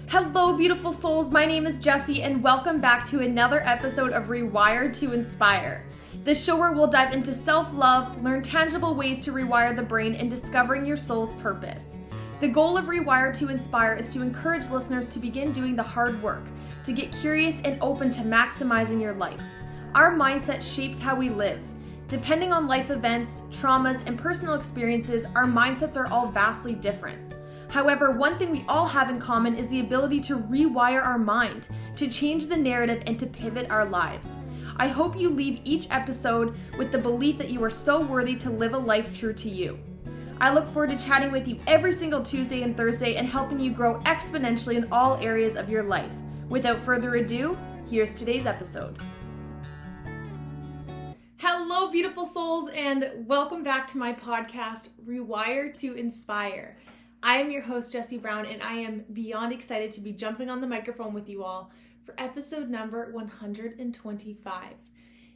Hello, beautiful souls. My name is Jessie, and welcome back to another episode of Rewire To Inspire. This show where we'll dive into self-love, learn tangible ways to rewire the brain, and discovering your soul's purpose. The goal of Rewire To Inspire is to encourage listeners to begin doing the hard work, to get curious and open to maximizing your life. Our mindset shapes how we live. Depending on life events, traumas, and personal experiences, our mindsets are all vastly different. However, one thing we all have in common is the ability to rewire our mind, to change the narrative, and to pivot our lives. I hope you leave each episode with the belief that you are so worthy to live a life true to you. I look forward to chatting with you every single Tuesday and Thursday and helping you grow exponentially in all areas of your life. Without further ado, here's today's episode. Hello, beautiful souls, and welcome back to my podcast, Rewire To Inspire. I am your host, Jessie Brown, and I am beyond excited to be jumping on the microphone with you all for episode number 125.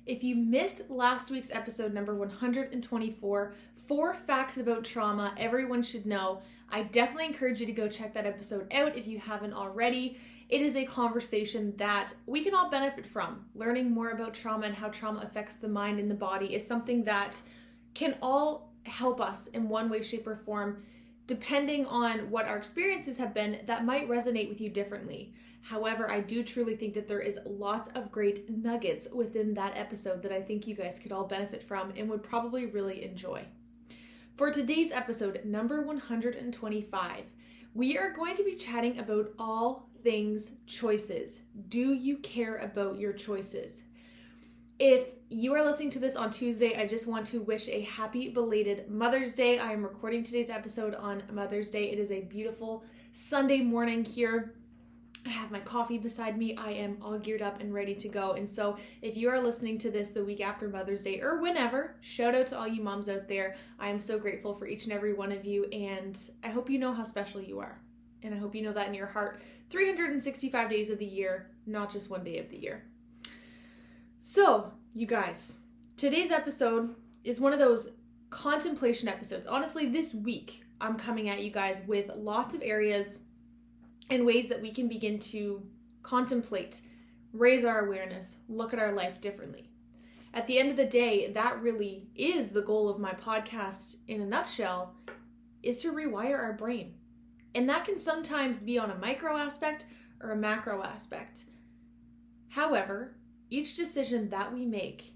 If you missed last week's episode number 124, 4 facts about trauma everyone should know, I definitely encourage you to go check that episode out if you haven't already. It is a conversation that we can all benefit from. Learning more about trauma and how trauma affects the mind and the body is something that can all help us in one way, shape, or form. Depending on what our experiences have been, that might resonate with you differently. However, I do truly think that there is lots of great nuggets within that episode that I think you guys could all benefit from and would probably really enjoy. For today's episode, number 125, we are going to be chatting about all things choices. Do you care about your choices? If you are listening to this on Tuesday, I just want to wish a happy belated Mother's Day. I am recording today's episode on Mother's Day. It is a beautiful Sunday morning here. I have my coffee beside me. I am all geared up and ready to go. And so if you are listening to this the week after Mother's Day or whenever, shout out to all you moms out there. I am so grateful for each and every one of you, and I hope you know how special you are. And I hope you know that in your heart 365 days of the year, not just one day of the year. So, you guys, today's episode is one of those contemplation episodes. Honestly, this week, I'm coming at you guys with lots of areas and ways that we can begin to contemplate, raise our awareness, look at our life differently. At the end of the day, that really is the goal of my podcast in a nutshell, is to rewire our brain. And that can sometimes be on a micro aspect or a macro aspect. However, each decision that we make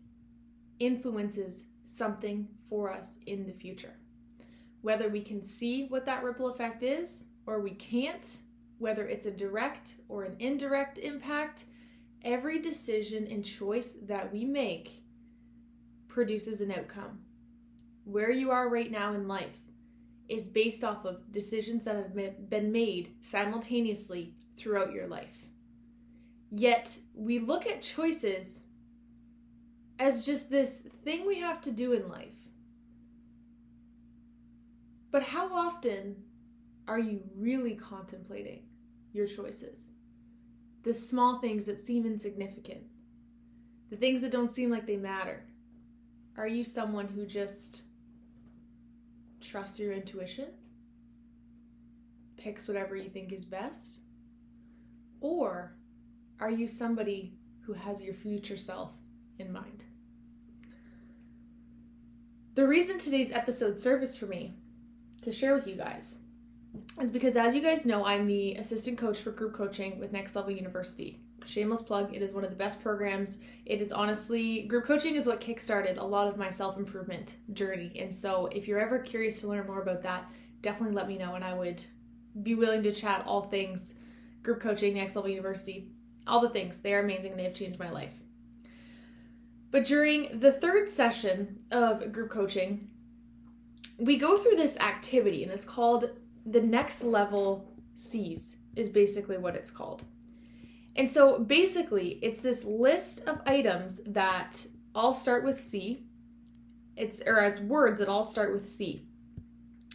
influences something for us in the future. Whether we can see what that ripple effect is or we can't, whether it's a direct or an indirect impact, every decision and choice that we make produces an outcome. Where you are right now in life is based off of decisions that have been made simultaneously throughout your life. Yet we look at choices as just this thing we have to do in life. But how often are you really contemplating your choices? The small things that seem insignificant, the things that don't seem like they matter. Are you someone who just trusts your intuition, picks whatever you think is best? Or are you somebody who has your future self in mind? The reason today's episode serves for me to share with you guys is because, as you guys know, I'm the assistant coach for group coaching with Next Level University. Shameless plug, it is one of the best programs. It is honestly, group coaching is what kickstarted a lot of my self-improvement journey. And so if you're ever curious to learn more about that, definitely let me know, and I would be willing to chat all things group coaching, Next Level University, all the things. They are amazing. They have changed my life. But during the 3rd session of group coaching, we go through this activity, and it's called the Next Level C's, is basically what it's called. And so basically, it's this list of items that all start with C. It's words that all start with C.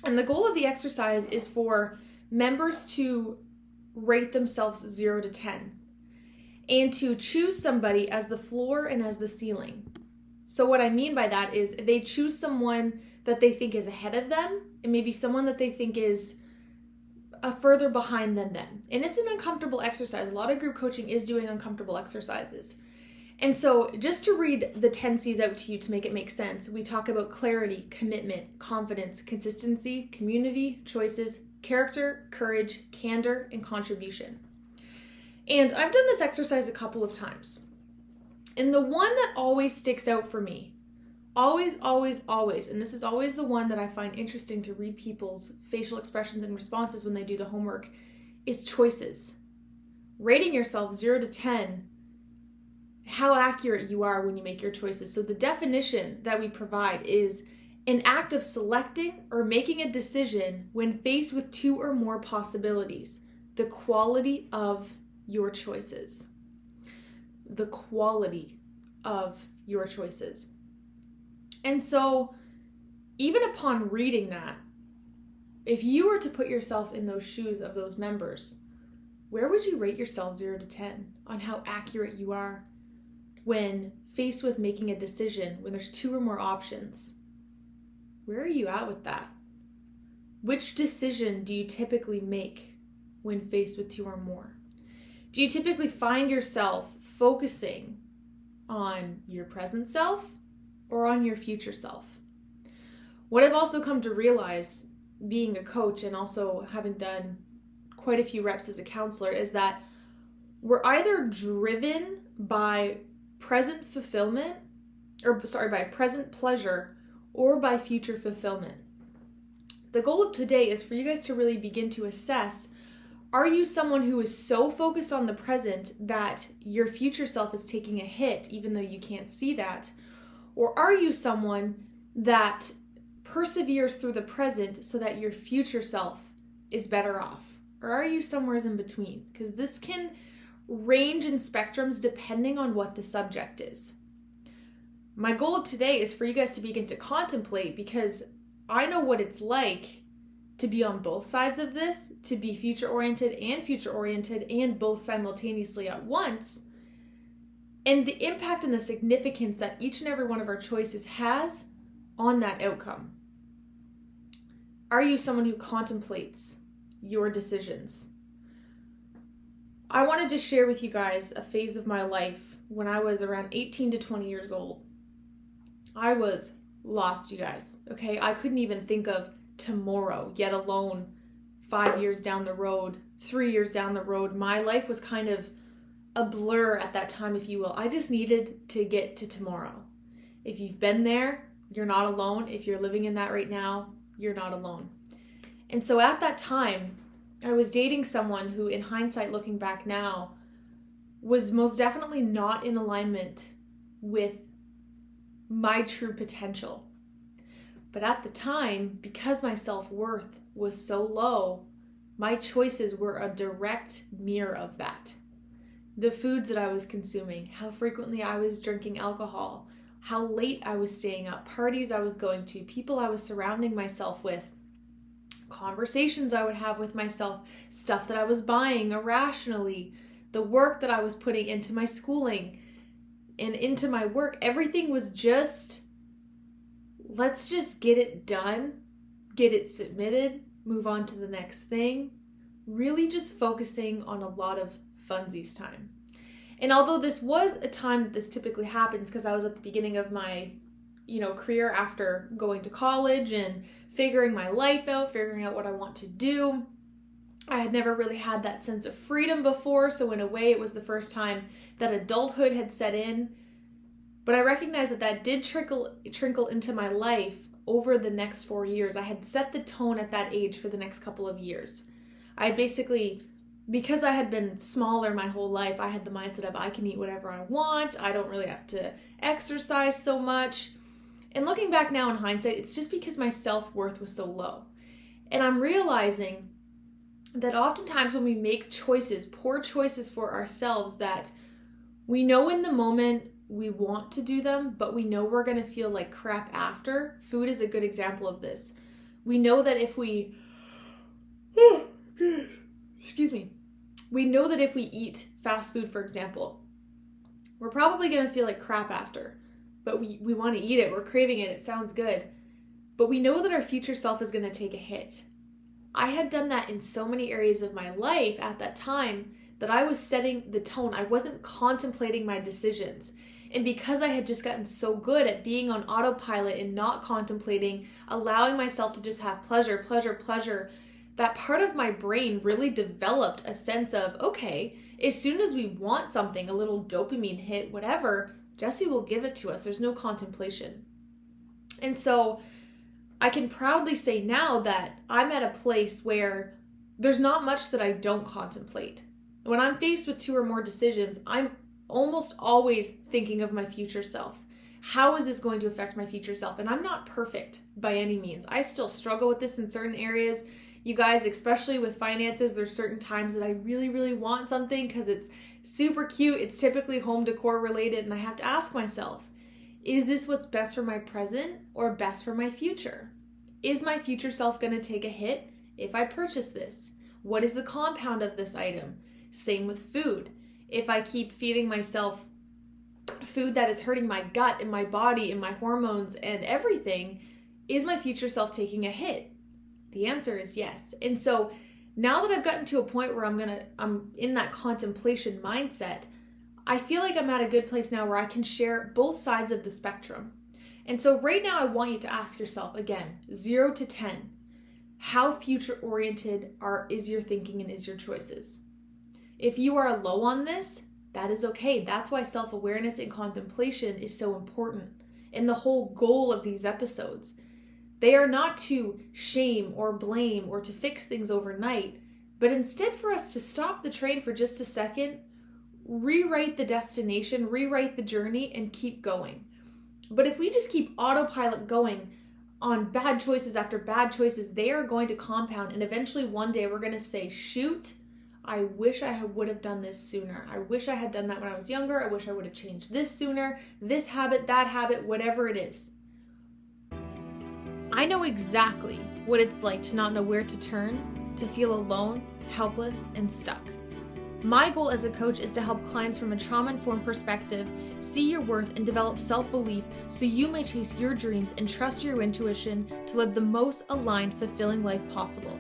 And the goal of the exercise is for members to rate themselves 0 to 10 and to choose somebody as the floor and as the ceiling. So what I mean by that is they choose someone that they think is ahead of them, and maybe someone that they think is further behind than them. And it's an uncomfortable exercise. A lot of group coaching is doing uncomfortable exercises. And so just to read the 10 C's out to you to make it make sense, we talk about clarity, commitment, confidence, consistency, community, choices, character, courage, candor, and contribution. And I've done this exercise a couple of times. And the one that always sticks out for me, always, and this is always the one that I find interesting to read people's facial expressions and responses when they do the homework, is choices. Rating yourself 0 to 10, how accurate you are when you make your choices. So the definition that we provide is an act of selecting or making a decision when faced with 2 or more possibilities. The quality of your choices. The quality of your choices. And so even upon reading that, if you were to put yourself in those shoes of those members, where would you rate yourself 0 to 10 on how accurate you are when faced with making a decision when there's 2 or more options? Where are you at with that? Which decision do you typically make when faced with 2 or more? Do you typically find yourself focusing on your present self or on your future self? What I've also come to realize being a coach and also having done quite a few reps as a counselor is that we're either driven by present fulfillment, by present pleasure, or by future fulfillment. The goal of today is for you guys to really begin to assess, are you someone who is so focused on the present that your future self is taking a hit even though you can't see that? Or are you someone that perseveres through the present so that your future self is better off? Or are you somewhere in between? Because this can range in spectrums depending on what the subject is. My goal of today is for you guys to begin to contemplate, because I know what it's like to be on both sides of this, to be future-oriented and both simultaneously at once, and the impact and the significance that each and every one of our choices has on that outcome. Are you someone who contemplates your decisions? I wanted to share with you guys a phase of my life when I was around 18 to 20 years old. I was lost, you guys, okay? I couldn't even think of tomorrow, yet alone 5 years down the road, 3 years down the road. My life was kind of a blur at that time, if you will. I just needed to get to tomorrow. If you've been there, you're not alone. If you're living in that right now, you're not alone. And so at that time, I was dating someone who, in hindsight, looking back now, was most definitely not in alignment with my true potential. But at the time, because my self-worth was so low, my choices were a direct mirror of that. The foods that I was consuming, how frequently I was drinking alcohol, how late I was staying up, parties I was going to, people I was surrounding myself with, conversations I would have with myself, stuff that I was buying irrationally, the work that I was putting into my schooling and into my work. Everything was just, let's just get it done, get it submitted, move on to the next thing. Really just focusing on a lot of funsies time. And although this was a time that this typically happens, because I was at the beginning of my, career after going to college and figuring my life out, figuring out what I want to do. I had never really had that sense of freedom before, so in a way it was the first time that adulthood had set in. But I recognized that did trickle into my life over the next 4 years. I had set the tone at that age for the next couple of years. I basically, because I had been smaller my whole life, I had the mindset of I can eat whatever I want. I don't really have to exercise so much. And looking back now in hindsight, it's just because my self-worth was so low. And I'm realizing that oftentimes when we make choices, poor choices for ourselves, that we know in the moment we want to do them, but we know we're going to feel like crap after. Food is a good example of this. We know that if we, we know that if we eat fast food, for example, we're probably going to feel like crap after. But we want to eat it, we're craving it, it sounds good. But we know that our future self is going to take a hit. I had done that in so many areas of my life at that time that I was setting the tone. I wasn't contemplating my decisions. And because I had just gotten so good at being on autopilot and not contemplating, allowing myself to just have pleasure, that part of my brain really developed a sense of, okay, as soon as we want something, a little dopamine hit, whatever, Jessie will give it to us. There's no contemplation. And so I can proudly say now that I'm at a place where there's not much that I don't contemplate. When I'm faced with 2 or more decisions, I'm almost always thinking of my future self. How is this going to affect my future self? And I'm not perfect by any means. I still struggle with this in certain areas. You guys, especially with finances, there's certain times that I really want something because it's super cute. It's typically home decor related, and I have to ask myself, is this what's best for my present or best for my future? Is my future self going to take a hit if I purchase this? What is the compound of this item? Same with food. If I keep feeding myself food that is hurting my gut and my body and my hormones and everything, is my future self taking a hit? The answer is yes. And so now that I've gotten to a point where I'm in that contemplation mindset, I feel like I'm at a good place now where I can share both sides of the spectrum. And so right now I want you to ask yourself again, 0 to 10, how future oriented is your thinking and is your choices? If you are low on this, that is okay. That's why self-awareness and contemplation is so important. And the whole goal of these episodes, they are not to shame or blame or to fix things overnight, but instead for us to stop the train for just a second, rewrite the destination, rewrite the journey, and keep going. But if we just keep autopilot going on bad choices after bad choices, they are going to compound, and eventually one day we're going to say, shoot, I wish I would have done this sooner. I wish I had done that when I was younger. I wish I would have changed this sooner, this habit, that habit, whatever it is. I know exactly what it's like to not know where to turn, to feel alone, helpless, and stuck. My goal as a coach is to help clients from a trauma-informed perspective see your worth and develop self-belief so you may chase your dreams and trust your intuition to live the most aligned, fulfilling life possible.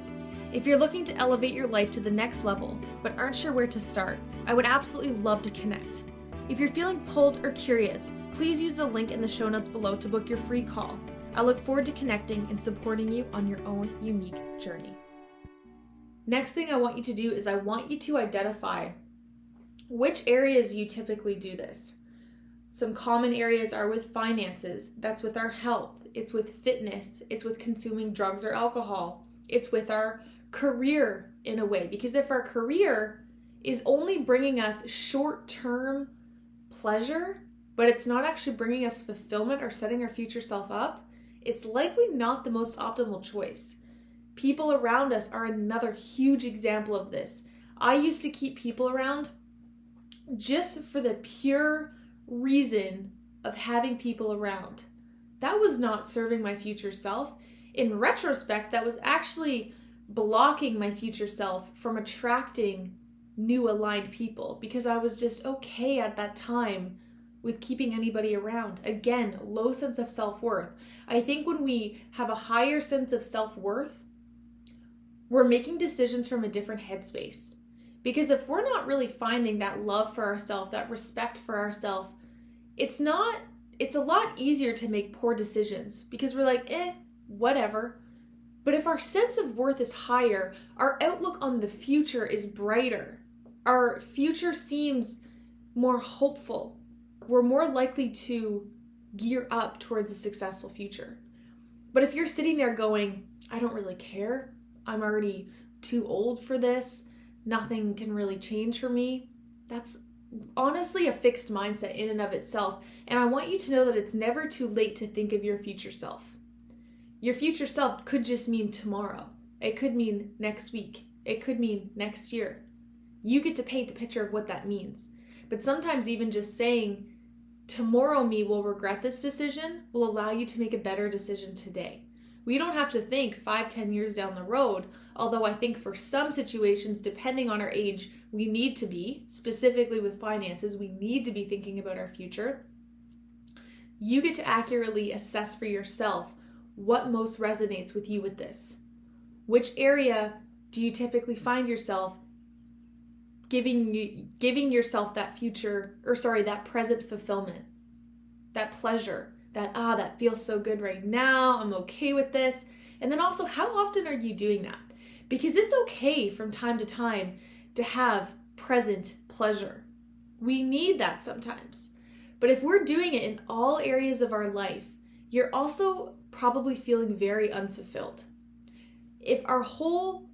If you're looking to elevate your life to the next level but aren't sure where to start, I would absolutely love to connect. If you're feeling pulled or curious, please use the link in the show notes below to book your free call. I look forward to connecting and supporting you on your own unique journey. Next thing I want you to do is I want you to identify which areas you typically do this. Some common areas are with finances, that's with our health, it's with fitness, it's with consuming drugs or alcohol, it's with our career in a way. Because if our career is only bringing us short-term pleasure, but it's not actually bringing us fulfillment or setting our future self up, it's likely not the most optimal choice. People around us are another huge example of this. I used to keep people around just for the pure reason of having people around. That was not serving my future self. In retrospect, that was actually blocking my future self from attracting new aligned people because I was just okay at that time with keeping anybody around. Again, low sense of self-worth. I think when we have a higher sense of self-worth, we're making decisions from a different headspace. Because if we're not really finding that love for ourselves, that respect for ourselves, it's a lot easier to make poor decisions because we're like, whatever. But if our sense of worth is higher, our outlook on the future is brighter. Our future seems more hopeful. We're more likely to gear up towards a successful future. But if you're sitting there going, I don't really care, I'm already too old for this, nothing can really change for me, that's honestly a fixed mindset in and of itself. And I want you to know that it's never too late to think of your future self. Your future self could just mean tomorrow. It could mean next week. It could mean next year. You get to paint the picture of what that means. But sometimes even just saying, tomorrow me will regret this decision will allow you to make a better decision today. We don't have to think 5-10 years down the road, although I think for some situations, depending on our age, we need to be, specifically with finances, we need to be thinking about our future. You get to accurately assess for yourself what most resonates with you with this. Which area do you typically find yourself giving yourself that that present fulfillment, that pleasure, that feels so good right now, I'm okay with this. And then also, how often are you doing that? Because it's okay from time to time to have present pleasure. We need that sometimes. But if we're doing it in all areas of our life, you're also probably feeling very unfulfilled. If our whole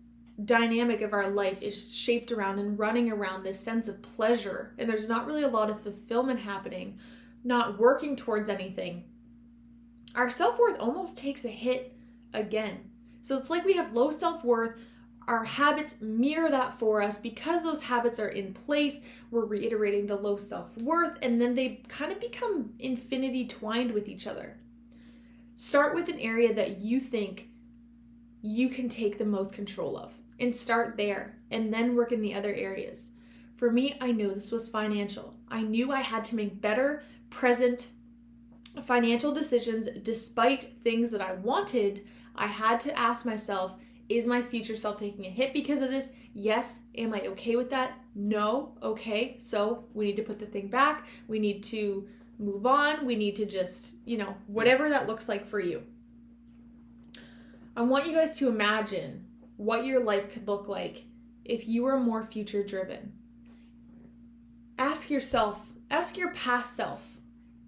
dynamic of our life is shaped around and running around this sense of pleasure, and there's not really a lot of fulfillment happening, not working towards anything, our self-worth almost takes a hit again. So it's like we have low self-worth. Our habits mirror that for us. Because those habits are in place, we're reiterating the low self-worth, and then they kind of become infinity twined with each other. Start with an area that you think you can take the most control of, and start there, and then work in the other areas. For me, I know this was financial. I knew I had to make better present financial decisions despite things that I wanted. I had to ask myself, is my future self taking a hit because of this? Yes. Am I okay with that? No. Okay. So we need to put the thing back. We need to move on. We need to just, whatever that looks like for you. I want you guys to imagine what your life could look like if you were more future driven. Ask your past self,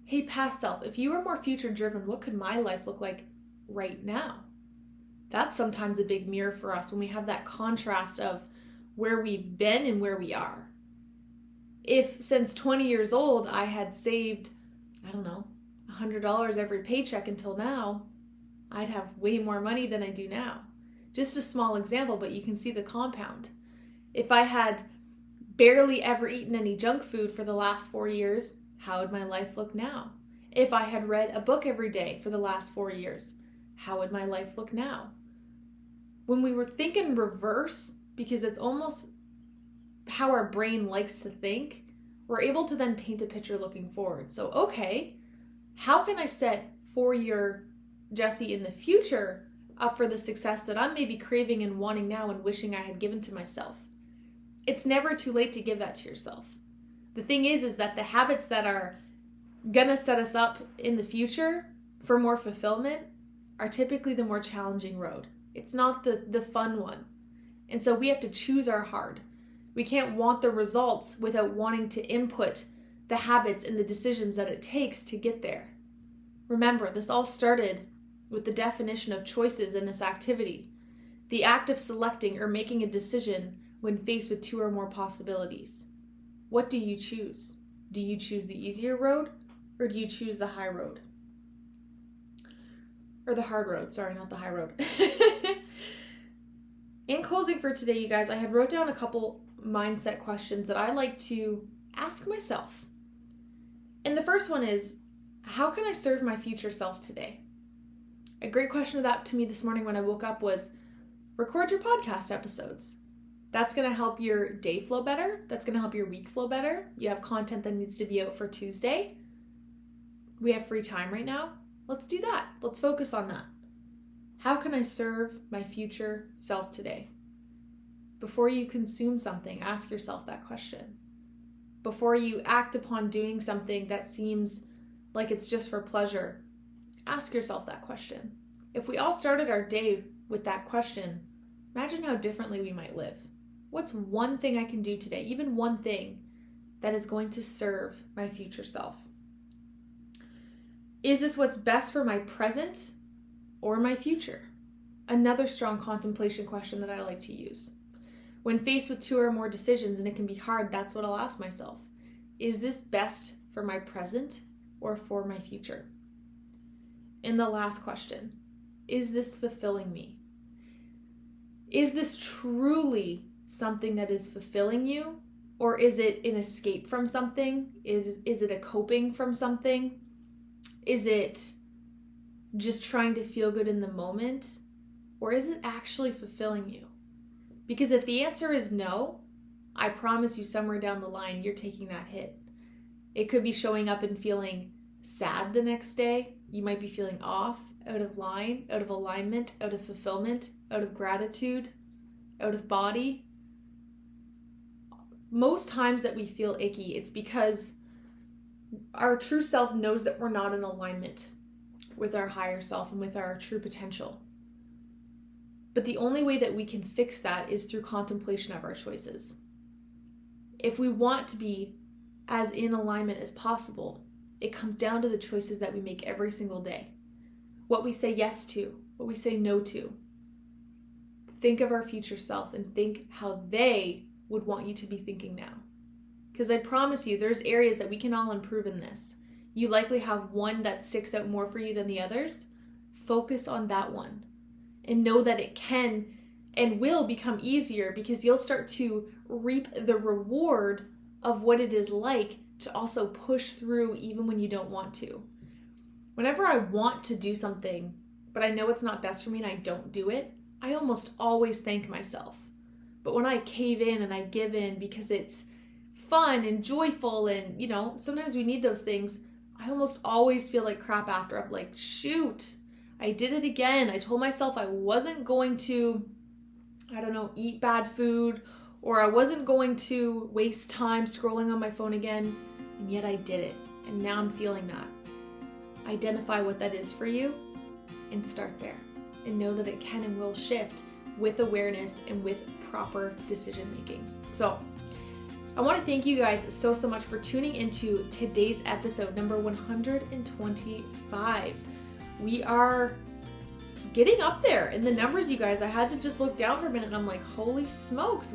hey, past self, if you were more future driven, what could my life look like right now? That's sometimes a big mirror for us when we have that contrast of where we've been and where we are. If since 20 years old, I had saved, $100 every paycheck until now, I'd have way more money than I do now. Just a small example, but you can see the compound. If I had barely ever eaten any junk food for the last 4 years, how would my life look now? If I had read a book every day for the last 4 years, how would my life look now? When we were thinking reverse, because it's almost how our brain likes to think, we're able to then paint a picture looking forward. So, okay, how can I set 4-year Jessie in the future up for the success that I'm maybe craving and wanting now and wishing I had given to myself? It's never too late to give that to yourself. The thing is that the habits that are gonna set us up in the future for more fulfillment are typically the more challenging road. It's not the fun one. And so we have to choose our hard. We can't want the results without wanting to input the habits and the decisions that it takes to get there. Remember, this all started with the definition of choices in this activity. The act of selecting or making a decision when faced with 2 or more possibilities. What do you choose? Do you choose the easier road, or do you choose the high road? Or the hard road, sorry, not the high road. In closing for today, you guys, I had wrote down a couple mindset questions that I like to ask myself. And the first one is, how can I serve my future self today? A great question of that to me this morning when I woke up was, record your podcast episodes. That's going to help your day flow better. That's going to help your week flow better. You have content that needs to be out for Tuesday. We have free time right now. Let's do that. Let's focus on that. How can I serve my future self today? Before you consume something, ask yourself that question. Before you act upon doing something that seems like it's just for pleasure, ask yourself that question. If we all started our day with that question, imagine how differently we might live. What's one thing I can do today, even one thing, that is going to serve my future self? Is this what's best for my present or my future? Another strong contemplation question that I like to use. When faced with 2 or more decisions, and it can be hard, that's what I'll ask myself. Is this best for my present or for my future? And the last question, is this fulfilling me? Is this truly something that is fulfilling you? Or is it an escape from something? Is it a coping from something? Is it just trying to feel good in the moment? Or is it actually fulfilling you? Because if the answer is no, I promise you somewhere down the line, you're taking that hit. It could be showing up and feeling sad the next day. You might be feeling off, out of line, out of alignment, out of fulfillment, out of gratitude, out of body. Most times that we feel icky, it's because our true self knows that we're not in alignment with our higher self and with our true potential. But the only way that we can fix that is through contemplation of our choices. If we want to be as in alignment as possible, it comes down to the choices that we make every single day. What we say yes to, what we say no to. Think of our future self and think how they would want you to be thinking now. Because I promise you, there's areas that we can all improve in this. You likely have one that sticks out more for you than the others. Focus on that one. And know that it can and will become easier because you'll start to reap the reward of what it is like to also push through even when you don't want to. Whenever I want to do something, but I know it's not best for me and I don't do it, I almost always thank myself. But when I cave in and I give in because it's fun and joyful and, sometimes we need those things, I almost always feel like crap after. I'm like, shoot, I did it again. I told myself I wasn't going to, eat bad food, or I wasn't going to waste time scrolling on my phone again, and yet I did it. And now I'm feeling that. Identify what that is for you and start there. And know that it can and will shift with awareness and with proper decision making. So I want to thank you guys so much for tuning into today's episode, number 125. We are getting up there in the numbers, you guys. I had to just look down for a minute and I'm like, holy smokes,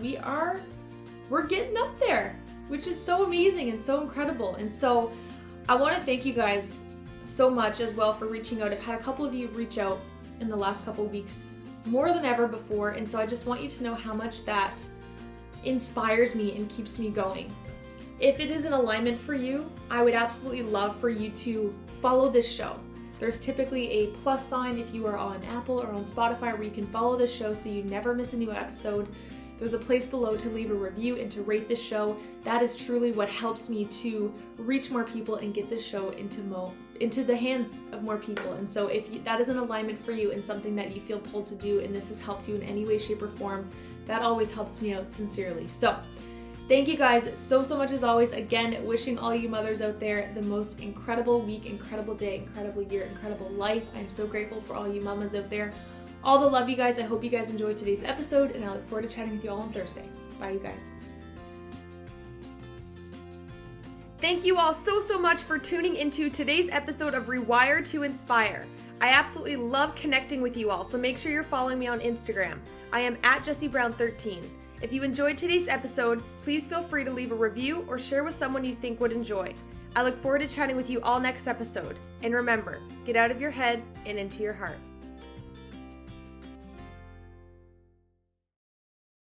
we're getting up there, which is so amazing and so incredible. And so I want to thank you guys so much as well for reaching out. I've had a couple of you reach out in the last couple of weeks, more than ever before. And so I just want you to know how much that inspires me and keeps me going. If it is in alignment for you, I would absolutely love for you to follow this show. There's typically a plus sign if you are on Apple or on Spotify where you can follow this show so you never miss a new episode. There's a place below to leave a review and to rate this show. That is truly what helps me to reach more people and get this show into the hands of more people. And so if that is an alignment for you and something that you feel pulled to do, and this has helped you in any way, shape, or form, that always helps me out sincerely. So thank you guys so much as always. Again, wishing all you mothers out there the most incredible week, incredible day, incredible year, incredible life. I'm so grateful for all you mamas out there. All the love, you guys. I hope you guys enjoyed today's episode, and I look forward to chatting with you all on Thursday. Bye, you guys. Thank you all so much for tuning into today's episode of Rewire to Inspire. I absolutely love connecting with you all, so make sure you're following me on Instagram. I am at Jessie Brown 13. If you enjoyed today's episode, please feel free to leave a review or share with someone you think would enjoy. I look forward to chatting with you all next episode. And remember, get out of your head and into your heart.